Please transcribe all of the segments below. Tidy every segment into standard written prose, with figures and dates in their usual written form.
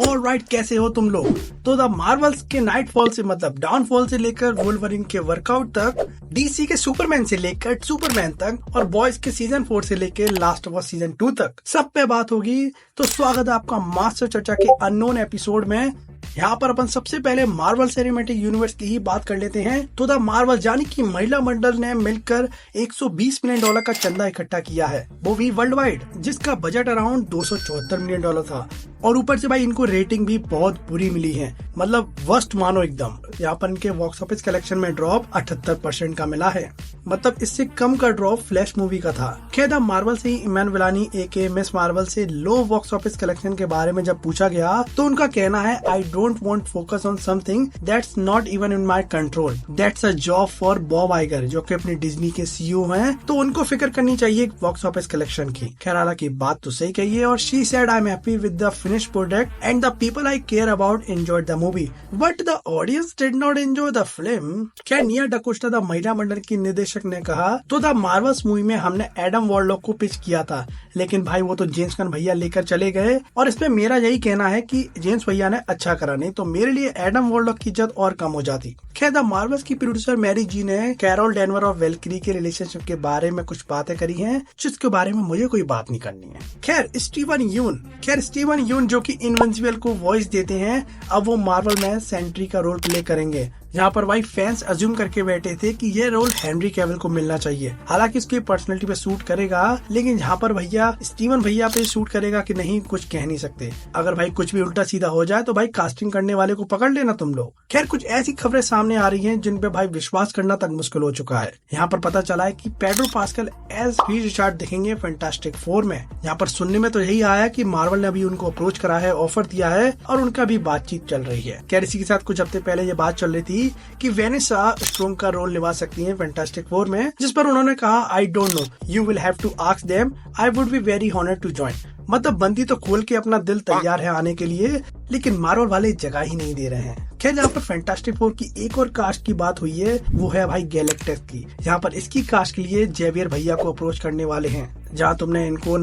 Alright, कैसे हो तुम लोग। तो द मार्वल्स के नाइटफॉल से मतलब डाउनफॉल से लेकर वुल्वरीन के वर्कआउट तक, डीसी के सुपरमैन से लेकर सुपरमैन तक और बॉयज के सीजन 4 से लेकर लास्ट ऑफ अस सीजन 2 तक सब पे बात होगी। तो स्वागत है आपका मास्टर चर्चा के अननोन एपिसोड में। यहाँ पर अपन सबसे पहले मार्वल सिनेमैटिक यूनिवर्स की ही बात कर लेते हैं। तो द मार्वल यानी कि महिला मंडल ने मिलकर $120 मिलियन का चंदा इकट्ठा किया है, वो भी वर्ल्ड वाइड, जिसका बजट अराउंड $274 मिलियन था। और ऊपर से भाई इनको रेटिंग भी बहुत बुरी मिली है, मतलब वर्स्ट मानो एकदम। यहाँ पर इनके बॉक्स ऑफिस कलेक्शन में ड्रॉप 78% का मिला है, मतलब इससे कम का ड्रॉप फ्लैश मूवी का था। खैर द मार्वल से इमैन विलानी एके मिस मार्वल से लो बॉक्स ऑफिस कलेक्शन के बारे में जब पूछा गया तो उनका कहना है, I don't want focus on something that's not even in my control, that's a job for Bob Iger, जो कि अपनी डिज्नी के सीईओ हैं, तो उनको फिक्र करनी चाहिए बॉक्स ऑफिस कलेक्शन की। खैर हालांकि बात तो सही कही है, और she said I am happy with the finished product and the people I care about enjoyed the movie, but the audience did not enjoy the film। क्या निया डकोस्टा द महिला मंडल की निर्देशक ने कहा, तो द मार्वल्स मूवी में हमने एडम वॉरलॉक को पिच किया था, लेकिन भाई वो तो जेम्स गन भैया लेकर चले गए। और इसमें मेरा यही कहना है कि जेम्स भैया ने अच्छा करा, नहीं तो मेरे लिए एडम वॉरलॉक की इज्जत और कम हो जाती। खैर द मार्वल्स की प्रोड्यूसर मैरी जी ने कैरोल डेनवर और वेलकरी के रिलेशनशिप के बारे में कुछ बातें करी हैं, जिसके बारे में मुझे कोई बात नहीं करनी है। खैर स्टीवन यून जो कि इनविंसिबल को वॉइस देते हैं, अब वो मार्वल में सेंट्री का रोल प्ले करेंगे। यहाँ पर भाई फैंस अज्यूम करके बैठे थे कि ये रोल हेनरी कैविल को मिलना चाहिए, हालांकि उसकी पर्सनैलिटी पे सूट करेगा, लेकिन यहाँ पर भैया स्टीवन भैया पे सूट करेगा कि नहीं कुछ कह नहीं सकते। अगर भाई कुछ भी उल्टा सीधा हो जाए तो भाई कास्टिंग करने वाले को पकड़ लेना तुम लोग। खैर कुछ ऐसी खबरें सामने आ रही हैं जिन पे भाई विश्वास करना तक मुश्किल हो चुका है। यहाँ पर पता चला है कि Pedro Pascal as Reed Richard दिखेंगे फैंटास्टिक 4 में। यहाँ पर सुनने में तो यही आया कि मार्वल ने अभी उनको अप्रोच करा है, ऑफर दिया है और उनका भी बातचीत चल रही है। खैर इसी के साथ कुछ हफ्ते पहले ये बात चल रही थी कि वेनेसा स्ट्रोंग का रोल निभा सकती हैं फैंटास्टिक 4 में, जिस पर उन्होंने कहा, I don't know, you will have to ask them, I would be very honoured to join. मतलब बंदी तो खोल के अपना दिल तैयार है आने के लिए, लेकिन मार्वल वाले जगह ही नहीं दे रहे हैं। खैर यहाँ पर फैंटास्टिक 4 की एक और कास्ट की बात हुई है, वो है भाई गैलेक्टस की। यहाँ पर इसकी कास्ट के लिए जेवियर भैया को अप्रोच करने वाले हैं। जहाँ तुमने इनको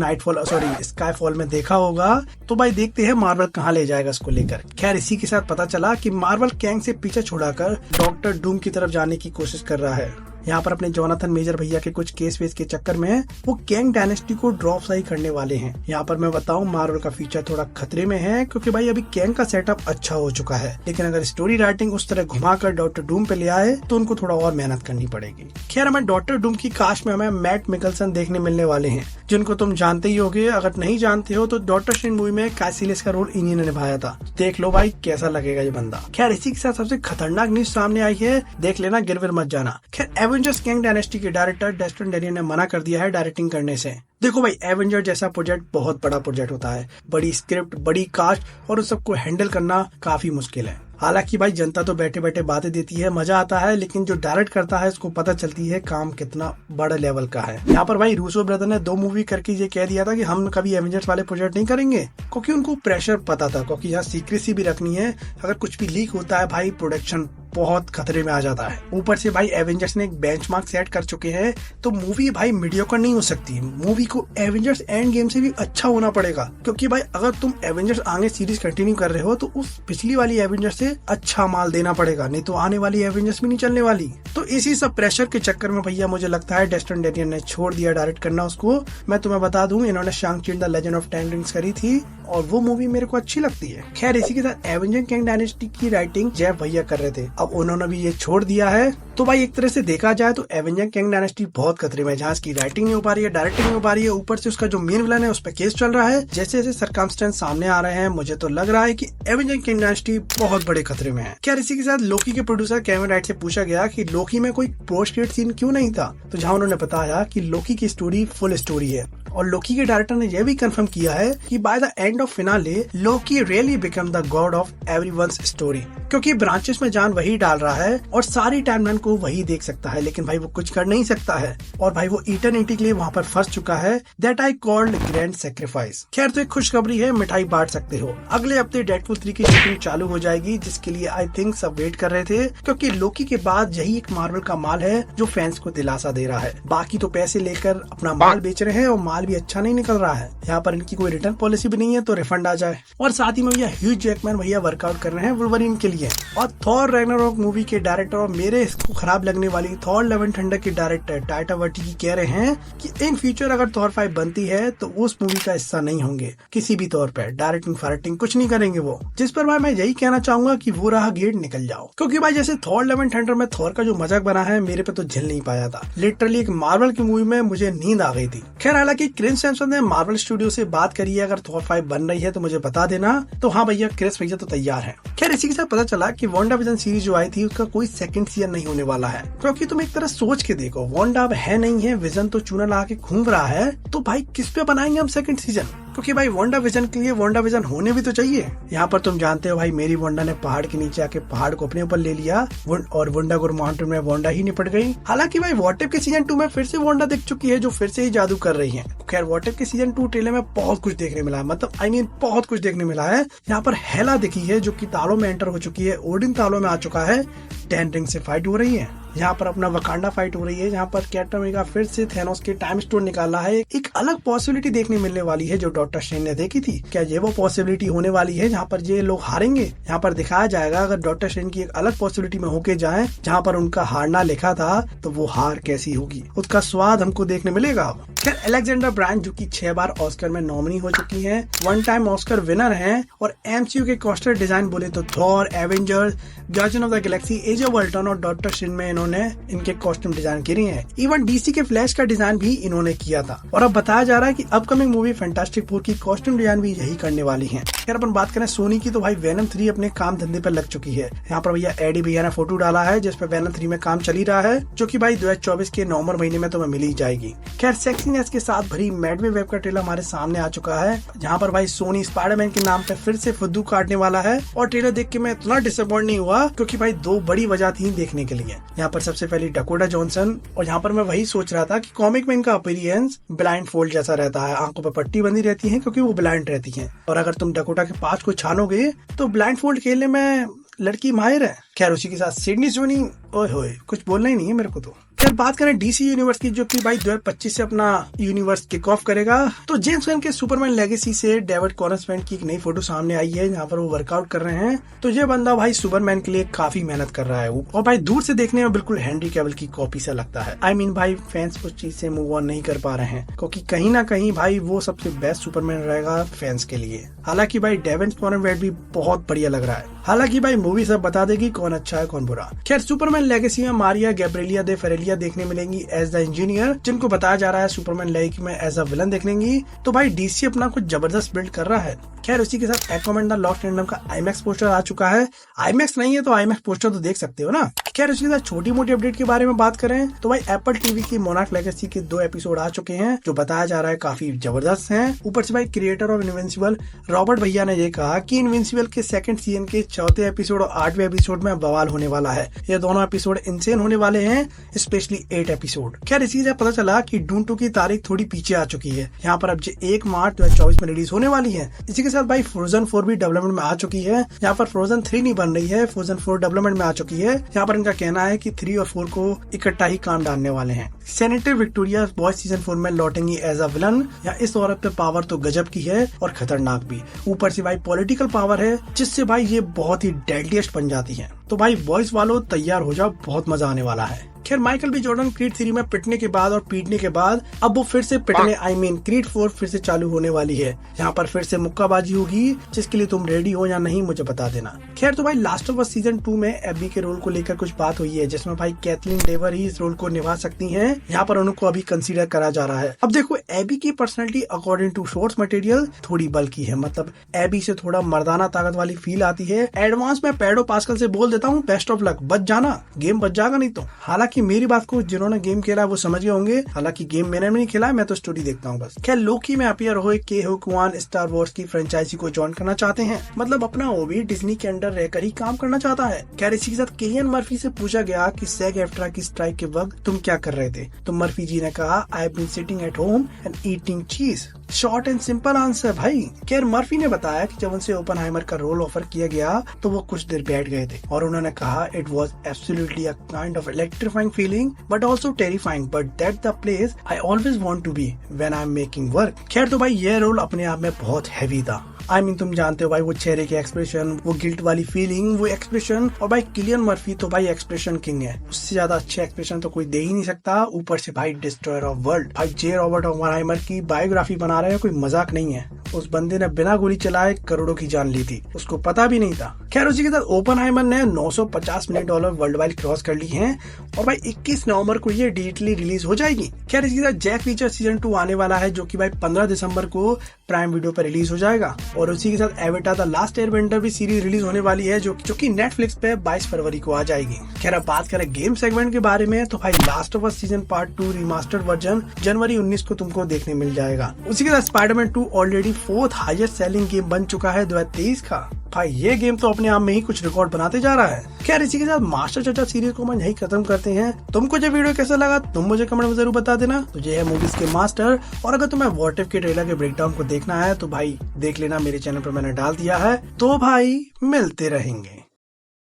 स्काईफॉल में देखा होगा, तो भाई देखते हैं मार्वल कहाँ ले जाएगा इसको लेकर। खैर इसी के साथ पता चला कि मार्वल कैंग से पीछे छुड़ाकर डॉक्टर डूम की तरफ जाने की कोशिश कर रहा है। यहाँ पर अपने जोनाथन मेजर भैया के कुछ केस वेस के चक्कर में वो कैंग डायनेस्टी को ड्रॉप सही करने वाले हैं। यहाँ पर मैं बताऊं मार्वल का फ्यूचर थोड़ा खतरे में है, क्योंकि भाई अभी कैंग का सेटअप अच्छा हो चुका है, लेकिन अगर स्टोरी राइटिंग उस तरह घुमाकर डॉक्टर डूम पे ले आए तो उनको थोड़ा और मेहनत करनी पड़ेगी। खैर हमें डॉक्टर डूम की कास्ट में हमें मैट मिकलसन देखने मिलने वाले हैं, जिनको तुम जानते ही होगे। अगर नहीं जानते हो तो डॉक्टर स्ट्रेंज मूवी में कैसिलियस का रोल इन्हीं ने निभाया था। देख लो भाई कैसा लगेगा ये बंदा। खैर इसी के साथ सबसे खतरनाक न्यूज सामने आई है, देख लेना, गिरविर मत जाना। खैर एवेंजर्स कैंग डायनेस्टी के डायरेक्टर डेस्टिन डेनियल ने मना कर दिया है डायरेक्टिंग करने से। देखो भाई एवेंजर जैसा प्रोजेक्ट बहुत बड़ा प्रोजेक्ट होता है, बड़ी स्क्रिप्ट, बड़ी कास्ट और उस सबको हैंडल करना काफी मुश्किल है। हालांकि भाई जनता तो बैठे बैठे बातें देती है, मजा आता है, लेकिन जो डायरेक्ट करता है उसको पता चलती है काम कितना बड़ा लेवल का है। यहाँ पर भाई रूसो ब्रदर ने 2 मूवी करके ये कह दिया था कि हम कभी एवेंजर्स वाले प्रोजेक्ट नहीं करेंगे, क्योंकि उनको प्रेशर पता था, क्योंकि यहाँ सीक्रेसी भी रखनी है। अगर कुछ भी लीक होता है भाई प्रोडक्शन बहुत खतरे में आ जाता है। ऊपर से भाई एवेंजर्स ने एक बेंचमार्क सेट कर चुके हैं, तो मूवी भाई मीडियोकर नहीं हो सकती। मूवी को एवेंजर्स एंड गेम से भी अच्छा होना पड़ेगा, क्योंकि भाई अगर तुम एवेंजर्स आगे सीरीज कंटिन्यू कर रहे हो तो उस पिछली वाली एवेंजर्स से अच्छा माल देना पड़ेगा, नहीं तो आने वाली एवेंजर्स भी नहीं चलने वाली। तो इसी सब प्रेशर के चक्कर में भैया मुझे लगता है डेस्टिन डेनियल ने छोड़ दिया डायरेक्ट करना उसको। मैं तुम्हें बता दूं, इन्होंने Shang Chi the legend of ten rings करी थी और वो मूवी मेरे को अच्छी लगती है। खैर इसी के साथ एवेंजर कैंग डायनेस्टी की राइटिंग जेफ भैया कर रहे थे, अब उन्होंने भी ये छोड़ दिया है। तो भाई एक तरह से देखा जाए तो एवेंजर कैंग डायनेस्टी बहुत खतरे में, जहाँ इसकी राइटिंग नहीं हो पा रही है, डायरेक्टिंग नहीं हो पा रही है, ऊपर से उसका जो मेन विलन है उस पर केस चल रहा है। जैसे जैसे सर्कमस्टेंस सामने आ रहे हैं, मुझे तो लग रहा है कि एवेंजर कैंग डायनेस्टी बहुत बड़े खतरे में है। खैर इसी के साथ लोकी के प्रोड्यूसर केविन राइट से पूछा गया कि लोकी में कोई पोस्ट क्रेडिट सीन क्यों नहीं था, तो जहाँ उन्होंने बताया कि लोकी की स्टोरी फुल स्टोरी है, और लोकी के डायरेक्टर ने यह भी कंफर्म किया है कि by the end of finale Loki really become the God of everyone's story. क्योंकि ब्रांचेस में जान वही डाल रहा है और सारी टाइमलाइन को वही देख सकता है, लेकिन भाई वो कुछ कर नहीं सकता है और भाई वो इटर्निटी के लिए वहाँ पर फंस चुका है। That I called grand sacrifice. खैर तो एक खुशखबरी है, मिठाई बांट सकते हो। अगले हफ्ते डेडपूल 3 की शूटिंग चालू हो जाएगी, जिसके लिए आई थिंक सब वेट कर रहे थे, क्योंकि लोकी के बाद यही एक मार्वल का माल है जो फैंस को दिलासा दे रहा है। बाकी तो पैसे लेकर अपना माल बेच रहे हैं और माल भी अच्छा नहीं निकल रहा है। यहाँ पर इनकी कोई रिटर्न पॉलिसी भी नहीं है, तो रिफंड आ जाए। और साथ ही में भैया ह्यू जैकमैन भैया वर्कआउट कर रहे हैं वुल्वरीन के लिए। और थॉर रैग्नारोक मूवी के डायरेक्टर और मेरे इसको खराब लगने वाली थॉर लव एंड थंडर के डायरेक्टर टाइका वाइटिटी कह रहे हैं कि इन फ्यूचर अगर थॉर 5 बनती है तो उस मूवी का हिस्सा नहीं होंगे किसी भी तौर पर। डायरेक्टिंग फायरेक्टिंग कुछ नहीं करेंगे वो। जिस पर भाई मैं यही कहना चाहूंगा कि वो राह गेट निकल जाओ, क्योंकि भाई जैसे थॉर लव एंड थंडर में थॉर का जो मजाक बना है मेरे पे तो झेल नहीं पाया था। लिटरली एक मार्वल की मूवी में मुझे नींद आ गई थी। खैर हालांकि क्रिस सैमसन ने मार्वल स्टूडियो से बात करी है, अगर थॉर 5 बन रही है तो मुझे बता देना। तो हाँ भैया, क्रिस भैया तो तैयार है। खैर इसी के साथ पता चला कि वांडा विजन सीरीज जो आई थी उसका कोई सेकंड सीजन नहीं होने वाला है, क्योंकि तुम एक तरह सोच के देखो, वांडा अब है नहीं है, विजन तो चूना लगा के घूम रहा है, तो भाई किस पे बनाएंगे हम सेकंड सीजन? क्योंकि भाई वांडा विजन के लिए वांडा विजन होने भी तो चाहिए। यहाँ पर तुम जानते हो भाई, मेरी वांडा ने पहाड़ के नीचे आके पहाड़ को अपने ऊपर ले लिया और वांडा गुर माउंटेन में वांडा ही निपट गई। हालांकि भाई व्हाट इफ के सीजन 2 में फिर से वांडा दिख चुकी है, जो फिर से ही जादू कर रही है। खैर व्हाट इफ के सीजन 2 ट्रेलर में बहुत कुछ देखने मिला है, मतलब बहुत कुछ देखने मिला है। यहाँ पर हेला दिखी है जो कि तालों में एंटर हो चुकी है, ओडिन तालों में आ चुका है, 10 रिंग से फाइट हो रही है। यहाँ पर अपना वकांडा फाइट हो रही है, जहाँ पर कैप्टन अमेरिका फिर से थैनोस के टाइम स्टोन निकाला है। एक अलग पॉसिबिलिटी देखने मिलने वाली है जो डॉक्टर स्ट्रेंज ने देखी थी। क्या ये वो पॉसिबिलिटी होने वाली है जहाँ पर ये लोग हारेंगे? यहाँ पर दिखाया जाएगा अगर डॉक्टर स्ट्रेंज की एक अलग पॉसिबिलिटी में होके जाए जहाँ पर उनका हारना लिखा था, तो वो हार कैसी होगी, उसका स्वाद हमको देखने मिलेगा। खैर अलेक्जेंडर ब्रांड जो कि 6 बार ऑस्कर में नॉमिनी हो चुकी हैं, 1 टाइम ऑस्कर विनर हैं, और एमसीयू के कॉस्टर डिजाइन बोले तो Thor, Avengers, Guardian of the Galaxy, Age of Ultron और डॉक्टर स्ट्रेंज में इन्होंने इनके कॉस्ट्यूम डिजाइन किए हैं। इवन डीसी के फ्लैश का डिजाइन भी इन्होंने किया था। और अब बताया जा रहा है कि अपकमिंग मूवी फैंटास्टिक 4 की कॉस्ट्यूम डिजाइन भी यही करने वाली है। यार अपन बात करें सोनी की, तो भाई वेनम 3 अपने काम धंधे पर लग चुकी है। यहाँ पर भैया एडी भैया ने फोटो डाला है जिसपे वेनम 3 में काम चल ही रहा है, जो कि भाई 2024 के नवंबर महीने में तुम्हें मिल ही जाएगी। खैर सेक्सीनेस के साथ भरी मैडवे वेब का ट्रेलर हमारे सामने आ चुका है, जहाँ पर भाई सोनी स्पाइडरमैन के नाम पे फिर से फुद्दू काटने वाला है। और ट्रेलर देख के मैं इतना डिसअपॉइंट नहीं हुआ, क्योंकि भाई 2 बड़ी वजह थी देखने के लिए। यहाँ पर सबसे पहले डकोटा जॉनसन, और यहाँ पर मैं वही सोच रहा था कि कॉमिक में इनका अपीयरेंस ब्लाइंड फोल्ड जैसा रहता है, आंखों पर पट्टी बंधी रहती है क्योंकि वो ब्लाइंड रहती हैं। और अगर तुम डकोटा के पास को छानोगे तो ब्लाइंड फोल्ड खेलने में लड़की माहिर है। खैर उसी के साथ सिडनी सोनी, ओए होए, कुछ बोलना ही नहीं है मेरे को तो। खैर बात करें डीसी यूनिवर्स की, जो कि भाई 2025 से अपना यूनिवर्स किक ऑफ करेगा, तो जेम्स गन के सुपरमैन लेगेसी से डेविड कॉर्नरस्मैन की एक नई फोटो सामने आई है, जहाँ पर वो वर्कआउट कर रहे हैं। तो ये बंदा भाई सुपरमैन के लिए काफी मेहनत कर रहा है, और भाई दूर से देखने में बिल्कुल हेनरी कैविल की कॉपी सा लगता है। I mean भाई फैंस उस चीज से मूव ऑन नहीं कर पा रहे हैं, क्योंकि कहीं ना कहीं भाई वो सबसे बेस्ट सुपरमैन रहेगा फैंस के लिए। हालांकि भाई डेविड कॉर्नरस्मैन भी बहुत बढ़िया लग रहा है। हालांकि भाई मूवी सब बता देगी कौन अच्छा है कौन बुरा। खैर सुपरमैन लेगेसी में मारिया गैब्रिएला दे फेरेलिया देखने मिलेंगी एज द इंजीनियर, जिनको बताया जा रहा है सुपरमैन लेगेसी में एज अ विलन देखनेंगी। तो भाई डीसी अपना कुछ जबरदस्त बिल्ड कर रहा है। खैर उसी के साथ एक्वामैन द लॉस्ट किंगडम का आईमैक्स पोस्टर आ चुका है। आईमैक्स नहीं है तो आईमैक्स पोस्टर तो देख सकते हो ना। खैर उसके साथ छोटी मोटी अपडेट के बारे में बात करें तो भाई एप्पल टीवी की मोनार्क लेगेसी के 2 एपिसोड आ चुके हैं, जो बताया जा रहा है काफी जबरदस्त हैं। ऊपर से भाई क्रिएटर ऑफ इनविंसिबल रॉबर्ट भैया ने ये कहा कि इनविंसिबल के सेकंड सीजन के 4थे एपिसोड और 8वें एपिसोड में बवाल होने वाला है। ये दोनों एपिसोड इंसेन होने वाले हैं, स्पेशली 8 एपिसोड। खैर इसी से पता चला कि डून 2 की तारीख थोड़ी पीछे आ चुकी है, यहाँ पर अब 1 मार्च 2024 में रिलीज होने वाली है। इसी के साथ भाई फ्रोजन 4 भी डेवलपमेंट में आ चुकी है। यहाँ पर फ्रोजन 3 नहीं बन रही है, फ्रोजन 4 डेवलपमेंट में आ चुकी है। यहाँ पर इनका कहना है कि 3 और 4 को इकट्ठा ही काम डालने वाले हैं। सेनेटर विक्टोरिया बॉयज सीजन 4 में लौटेंगी एज अ विलन। या इस औरत पे पावर तो गजब की है और खतरनाक भी, ऊपर से भाई पॉलिटिकल पावर है, जिससे भाई ये बहुत ही डेडलीस्ट बन जाती है। तो भाई बॉयज वालों तैयार हो जाओ, बहुत मजा आने वाला है। खैर माइकल बी जॉर्डन क्रीड 3 में पिटने के बाद और पीटने के बाद अब वो फिर से पिटने क्रीड 4 फिर से चालू होने वाली है। यहाँ पर फिर से मुक्काबाजी होगी, जिसके लिए तुम रेडी हो या नहीं मुझे बता देना। खैर तो भाई लास्ट ऑफ अस सीजन 2 में एबी के रोल को लेकर कुछ बात हुई है, जिसमें भाई कैथलीन डेवर ही इस रोल को निभा सकती हैं। यहाँ पर उनको अभी कंसीडर करा जा रहा है। अब देखो एबी की personality according to source material थोड़ी बल्कि है, मतलब एबी से थोड़ा मर्दाना ताकत वाली फील आती है। एडवांस में पेडो पास्कल से बोल देता हूँ बेस्ट ऑफ लक, बच जाना, गेम बच जाएगा नहीं तो। हालांकि बाकी मेरी बात को जिन्होंने गेम खेला वो समझ गए होंगे, हालांकि गेम मैंने भी नहीं खेला, मैं तो स्टोरी देखता हूँ बस। खैर लोकी में अपियर हुए के हो कुआन स्टार वॉर्स की फ्रेंचाइजी को ज्वाइन करना चाहते हैं, मतलब अपना वो भी डिज्नी के अंडर रहकर ही काम करना चाहता है। खैर इसी के साथ किलियन मर्फी से पूछा गया कि सैग एफ्ट्रा की स्ट्राइक के वक्त तुम क्या कर रहे थे, तो मर्फी जी ने कहा I have been sitting at home and eating cheese. Short and simple answer भाई। खैर मर्फी ने बताया कि जब उनसे ओपनहाइमर का रोल ऑफर किया गया तो वो कुछ देर बैठ गए थे और उन्होंने कहा it was absolutely a kind of electrifying feeling but also terrifying, but that the place I always want to be when I am making work. खैर तो भाई ये रोल अपने आप में बहुत हैवी था। I mean, तुम जानते हो भाई वो चेहरे के एक्सप्रेशन, वो गिल्ट वाली फीलिंग, वो एक्सप्रेशन, और भाई किलियन मर्फी तो भाई एक्सप्रेशन किंग है, उससे ज्यादा अच्छे एक्सप्रेशन तो कोई दे ही नहीं सकता। ऊपर से भाई डिस्ट्रॉयर ऑफ वर्ल्ड, भाई जे रॉबर्ट ओपेनहाइमर की बायोग्राफी बना रहे हैं, कोई मजाक नहीं है। उस बंदे ने बिना गोली चलाए करोड़ों की जान ली थी, उसको पता भी नहीं था। खैर उसी के साथ ओपेनहाइमर ने $950 मिलियन वर्ल्ड वाइड क्रॉस कर ली है और भाई 21 नवंबर को ये डिजिटली रिलीज हो जाएगी। खैर इसके साथ जैक रीचर सीजन 2 आने वाला है जो कि भाई 15 दिसंबर को प्राइम वीडियो पर रिलीज हो जाएगा, और उसी के साथ एवेटार द लास्ट एयरबेंडर भी सीरीज रिलीज होने वाली है जो कि नेटफ्लिक्स पे 22 फरवरी को आ जाएगी। खैर अब बात करें गेम सेगमेंट के बारे में तो भाई Last of Us season part 2 remastered version जनवरी 19 को तुमको देखने मिल जाएगा। उसी के साथ Spider Man 2 already 4th highest selling game बन चुका है 2023 का। भाई ये गेम तो अपने आप में ही कुछ रिकॉर्ड बनाते जा रहा है। खैर इसी के साथ मास्टर चाचा सीरीज को हम यही खत्म करते हैं। तुमको जो वीडियो कैसा लगा तुम मुझे कमेंट में जरूर बता देना। तो ये है मूवीज के मास्टर, और अगर तुम्हें व्हाट इफ के ट्रेलर के ब्रेकडाउन को देखना है तो भाई देख लेना, मेरे चैनल पर मैंने डाल दिया है। तो भाई मिलते रहेंगे।